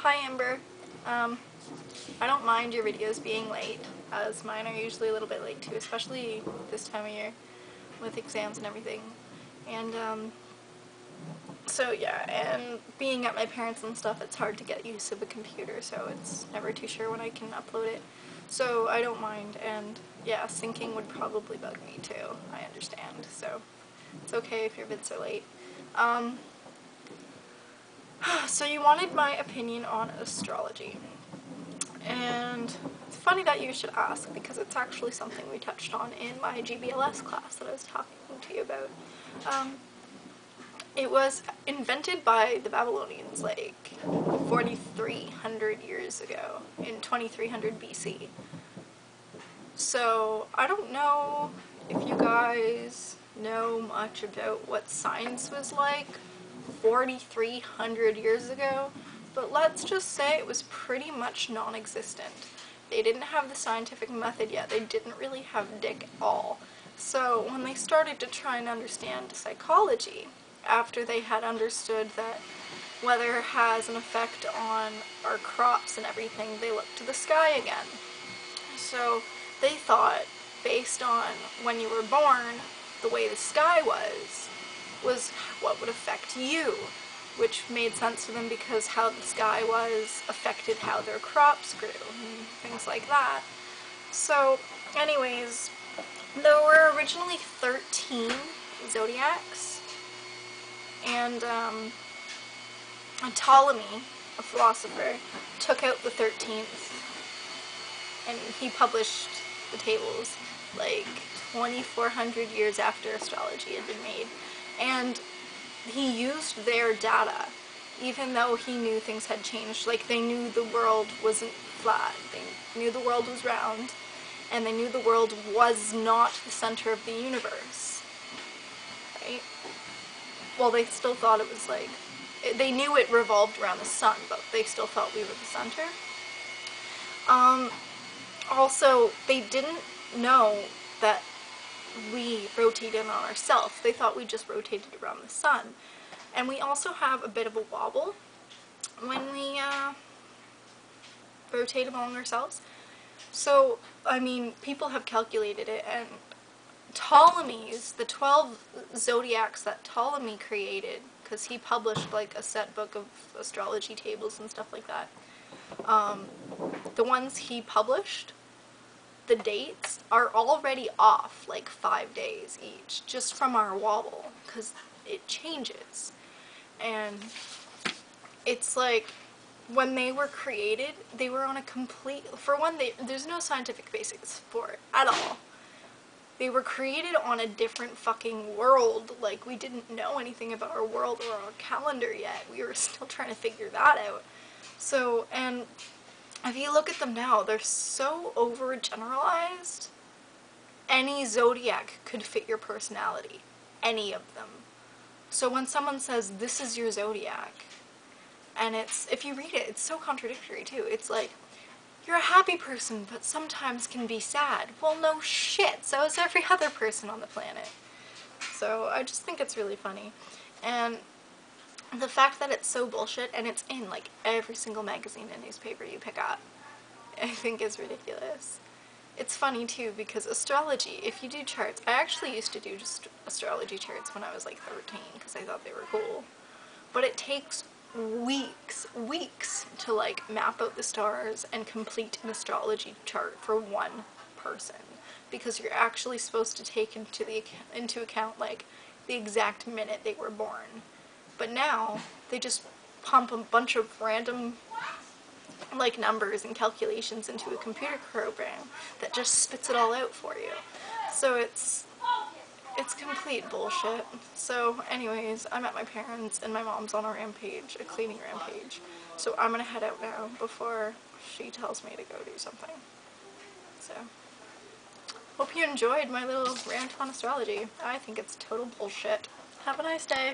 Hi Amber. I don't mind your videos being late, as mine are usually a little bit late too, especially this time of year with exams and everything. And so yeah, and being at my parents' and stuff, it's hard to get used to the computer, so it's never too sure when I can upload it. So I don't mind, and yeah, syncing would probably bug me too, I understand, so it's okay if your vids are late. So you wanted my opinion on astrology, and it's funny that you should ask because it's actually something we touched on in my GBLS class that I was talking to you about. It was invented by the Babylonians like 4,300 years ago, in 2300 BC. So I don't know if you guys know much about what science was like 4,300 years ago, but let's just say it was pretty much non-existent. They didn't have the scientific method yet, they didn't really have dick at all. So when they started to try and understand psychology, after they had understood that weather has an effect on our crops and everything, they looked to the sky again. So they thought, based on when you were born, the way the sky was what would affect you, which made sense to them because how the sky was affected how their crops grew and things like that. So anyways, there were originally 13 zodiacs, and Ptolemy, a philosopher, took out the 13th, and he published the tables like 2,400 years after astrology had been made. And he used their data, even though he knew things had changed. Like, they knew the world wasn't flat, they knew the world was round, and they knew the world was not the center of the universe, right? Well, they still thought it was like, they knew it revolved around the sun, but they still thought we were the center. Also, they didn't know that we rotated on ourselves. They thought we just rotated around the sun. And we also have a bit of a wobble when we rotate among ourselves. So, I mean, people have calculated it, and Ptolemy's, the 12 zodiacs that Ptolemy created, because he published like a set book of astrology tables and stuff like that, the ones he published, the dates are already off like 5 days each, just from our wobble, because it changes. And it's like, when they were created, they were on a complete, for one, there's no scientific basis for it at all. They were created on a different fucking world. Like, we didn't know anything about our world or our calendar yet. We were still trying to figure that out. So, and if you look at them now, they're so overgeneralized. Any zodiac could fit your personality. Any of them. So when someone says, this is your zodiac, and it's, if you read it, it's so contradictory too. It's like, you're a happy person, but sometimes can be sad. Well, no shit, so is every other person on the planet. So I just think it's really funny. And the fact that it's so bullshit, and it's in like every single magazine and newspaper you pick up, I think is ridiculous. It's funny too, because astrology, if you do charts, I actually used to do just astrology charts when I was like 13, because I thought they were cool. But it takes weeks to like map out the stars and complete an astrology chart for one person, because you're actually supposed to take into account like the exact minute they were born. But now they just pump a bunch of random like numbers and calculations into a computer program that just spits it all out for you. So it's complete bullshit. So anyways, I'm at my parents' and my mom's on a rampage, a cleaning rampage. So I'm gonna head out now before she tells me to go do something. So, hope you enjoyed my little rant on astrology. I think it's total bullshit. Have a nice day.